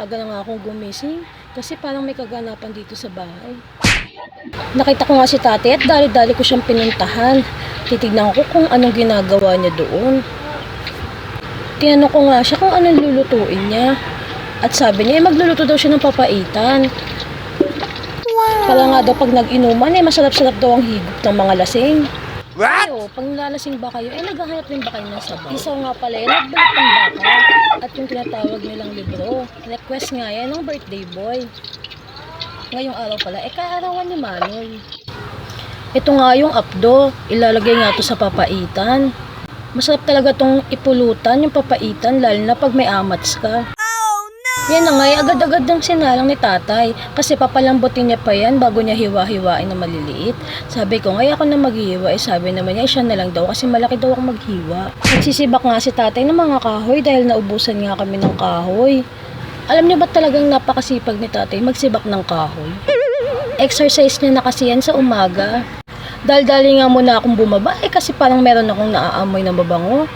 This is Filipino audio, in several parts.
maaga na nga akong gumising kasi parang may kaganapan dito sa bahay. Nakita ko nga si tatay at dali-dali ko siyang pinuntahan. Titignan ko kung anong ginagawa niya doon. Tinanong ko nga siya kung anong lulutuin niya. At sabi niya, magluluto daw siya ng papaitan. Para nga daw pag nag-inuman, masarap-sarap daw ang higop ng mga lasing. What? Kayo, pag nilalasing ba kayo, naghahanap rin ba kayo ng sabaw? Isaw nga pala nagbalot ng baka at yung tinatawag nilang libro. Request nga yan ng birthday boy. Ngayong araw pala, kaarawan ni Manoy. Ito nga yung apdo, ilalagay nga to sa papaitan. Masarap talaga tong ipulutan yung papaitan, lalo na pag may amats ka. Yan na nga, agad-agad ng sinalang ni tatay kasi papalambutin niya pa yan bago niya hiwa-hiwain na maliliit. Sabi ko, ngayon ako na maghiwa. Sabi naman niya, siya na lang daw kasi malaki daw ako maghiwa. Nagsisibak nga si tatay ng mga kahoy dahil naubusan nga kami ng kahoy. Alam niyo ba talagang napakasipag ni tatay magsibak ng kahoy? Exercise niya na kasi yan sa umaga. Dali-dali nga muna akong bumaba kasi parang meron akong naaamoy na mabango.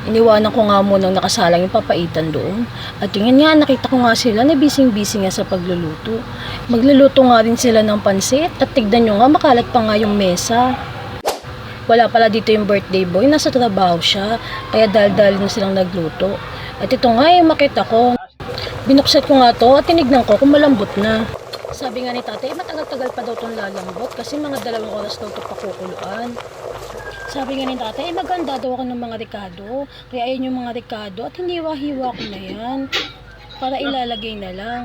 Iniwanan ko nga munang nakasalang yung papaitan doon. At tingin nga, nakita ko nga sila na busy-busy nga sa pagluluto. Magluluto nga rin sila ng pansit at tignan nyo nga, makalat pa nga yung mesa. Wala pala dito yung birthday boy, nasa trabaho siya. Kaya dal-dal na silang nagluto. At ito nga yung makita ko. Binuksan ko nga to at tinignan ko kung malambot na. Sabi nga ni tatay, matagal-tagal pa daw itong lalambot kasi mga 2 oras daw ito pakukuluan. Sabi nga ni tatay, maganda daw ako ng mga ricado. Kaya ayun yung mga ricado at hiniwa-hiwa ko na yan. Para ilalagay na lang.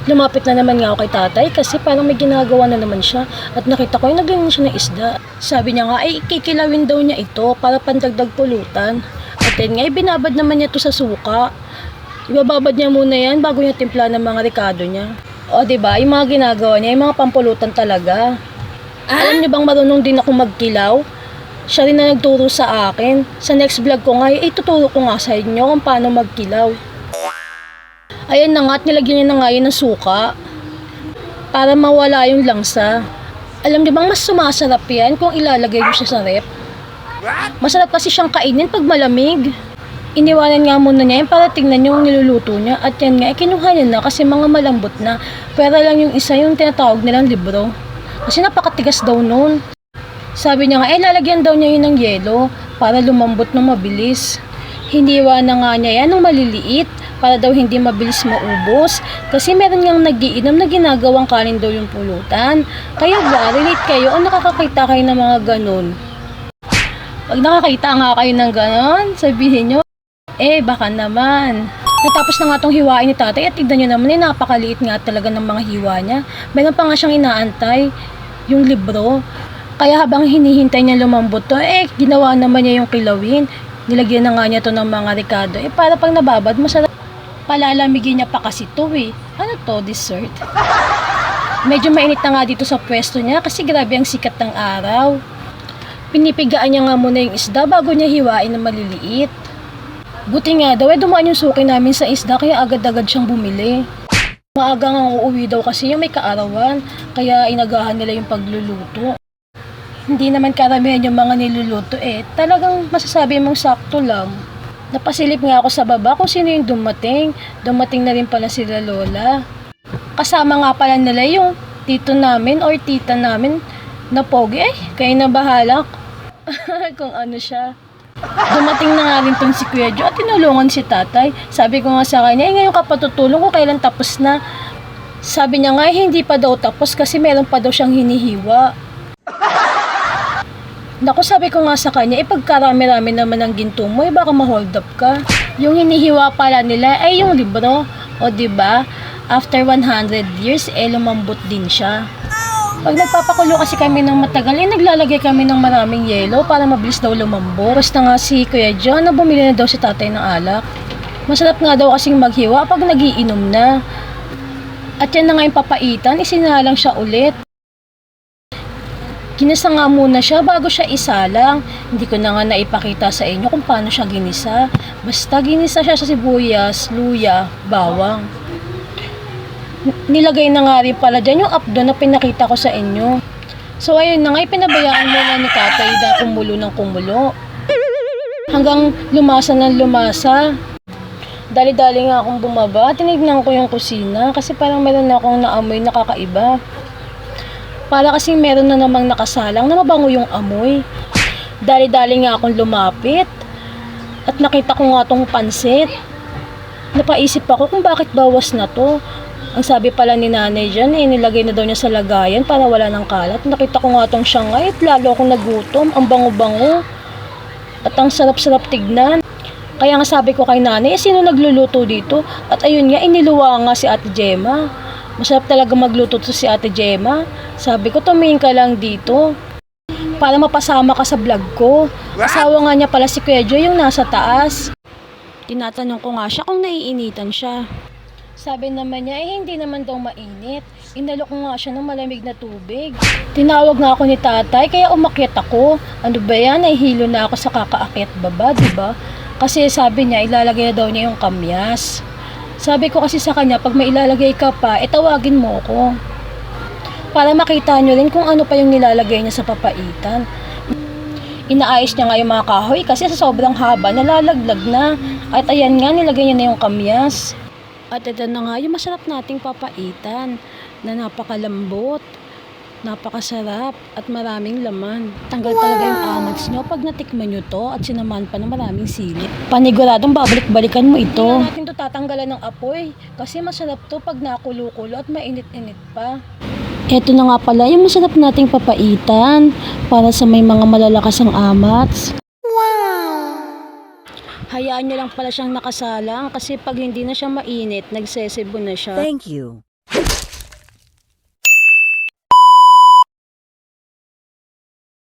Lumapit na naman nga ako kay tatay kasi parang may ginagawa na naman siya. At nakita ko yung naglaman siya ng isda. Sabi niya nga, kikilawin daw niya ito para pandagdag pulutan. At then nga, binabad naman niya ito sa suka. Ibababad niya muna yan bago niya timpla ng mga ricado niya. O diba, yung mga ginagawa niya, yung mga pampulutan talaga. Alam niyo bang marunong din ako magkilaw? Siya rin na nagturo sa akin. Sa next vlog ko nga, ituturo ko nga sa inyo kung paano magkilaw. Ayan na nga, at nilagyan niya na nga yun ng suka. Para mawala yung langsa. Alam niyo bang mas sumasarap yan kung ilalagay niyo siya sa rep? Masarap kasi siyang kainin pag malamig. Iniwanan nga muna niya yun para tingnan niyo yung niluluto niya. At yan nga, kinuha niya na kasi mga malambot na. Pero lang yung isa yung tinatawag nilang libro. Kasi napakatigas daw nun. Sabi niya nga, lalagyan daw niya yun ng yelo para lumambot ng mabilis. Hiniwa na nga niya yan ng maliliit para daw hindi mabilis maubos. Kasi meron niyang nagiinom na ginagawang kanin daw yung pulutan. Kayo ba, relate kayo o nakakakita kayo ng mga ganun? Pag nakakita nga kayo ng ganun, sabihin niyo, baka naman. Natapos na nga itong hiwain ni tatay at tignan niyo naman, napakaliit nga talaga ng mga hiwa niya. Meron pa nga siyang inaantay, yung libro. Kaya habang hinihintay niya lumambot to, ginawa naman niya yung kilawin. Nilagyan na nga niya to ng mga ricado. Para pag nababad, masarap. Palalamigin niya pa kasi to Ano to, dessert? Medyo mainit na nga dito sa pwesto niya kasi grabe ang sikat ng araw. Pinipigaan niya nga muna yung isda bago niya hiwain na maliliit. Buti nga daw, dumaan yung suki namin sa isda kaya agad-agad siyang bumili. Maaga nga uuwi daw kasi yung may kaarawan. Kaya inagahan nila yung pagluluto. Hindi naman karamihan yung mga niluluto Talagang masasabi mong sakto lang. Napasilip nga ako sa baba kung sino yung dumating. Dumating na rin pala sila lola. Kasama nga pala nila yung tito namin or tita namin na pogi. Kayo na bahala kung ano siya. Dumating na nga rin tong si Kuya Jo at tinulungan si tatay. Sabi ko nga sa kanya, ngayon ka patutulong ko kailan tapos na. Sabi niya nga, hindi pa daw tapos kasi meron pa daw siyang hinihiwa. Naku, sabi ko nga sa kanya, pagkarami-rami naman ang ginto mo, baka ma-hold up ka. Yung hinihiwa pala nila ay yung libro. O diba, after 100 years, lumambot din siya. Pag nagpapakulo kasi kami ng matagal, naglalagay kami ng maraming yelo para mabilis daw lumambot. Basta nga si Kuya John, na bumili na daw si tatay ng alak. Masarap nga daw kasing maghiwa pag nagiinom na. At yan na nga yung papaitan, isinalang siya ulit. Ginisa nga muna siya bago siya isalang. Hindi ko na nga naipakita sa inyo kung paano siya ginisa. Basta ginisa siya sa sibuyas, luya, bawang. Nilagay na nga rin pala dyan yung apdo na pinakita ko sa inyo. So ayun na nga, pinabayaan muna ni tatay na kumulo ng kumulo. Hanggang lumasa ng lumasa. Dali-dali nga akong bumaba, tinignan ko yung kusina kasi parang meron na akong naamoy na kakaiba. Para kasing meron na namang nakasalang na mabango yung amoy. Dali-dali nga akong lumapit at nakita ko nga tong pansit. Napaisip ako kung bakit bawas na to. Ang sabi pala ni nanay dyan, nilagay na daw niya sa lagayan para wala ng kalat. Nakita ko nga tong siyangay at lalo akong nagutom. Ang bango-bango. At ang sarap-sarap tignan. Kaya nga sabi ko kay nanay, sino nagluluto dito? At ayun nga, iniluwa nga si Ate Gemma. Masarap talaga magluto to si Ate Gemma. Sabi ko, tumingin ka lang dito para mapasama ka sa vlog ko. Asawa nga niya pala si Kuya Joy yung nasa taas. Tinatanong ko nga siya kung naiinitan siya. Sabi naman niya, hindi naman daw mainit. Inalok ko nga siya ng malamig na tubig. Tinawag nga ako ni tatay, kaya umakyat ako. Ano ba yan? Nahihilo na ako sa kakaakyat baba, diba? Kasi sabi niya, ilalagay na daw niya yung kamyas. Sabi ko kasi sa kanya, pag may ilalagay ka pa, tawagin mo ko. Para makita nyo rin kung ano pa yung nilalagay niya sa papaitan. Inaayos niya nga yung mga kahoy kasi sa sobrang haba, nalalaglag na. At ayan nga, nilagay niya na yung kamyas. At ito na nga yung masarap nating papaitan na napakalambot, napakasarap at maraming laman. Tanggal talaga yung anats nyo pag natikman nyo to at sinaman pa ng maraming sili. Paniguradong babalik-balikan mo ito. Hindi na natin to tatanggalan ng apoy kasi masarap to pag nakulo-kulo at mainit-init pa. Ito na nga pala yung masarap nating papaitan para sa may mga malalakas ang amats. Hayaan niyo lang pala siyang nakasalang kasi pag hindi na siya mainit, nagsesebo na siya. Thank you.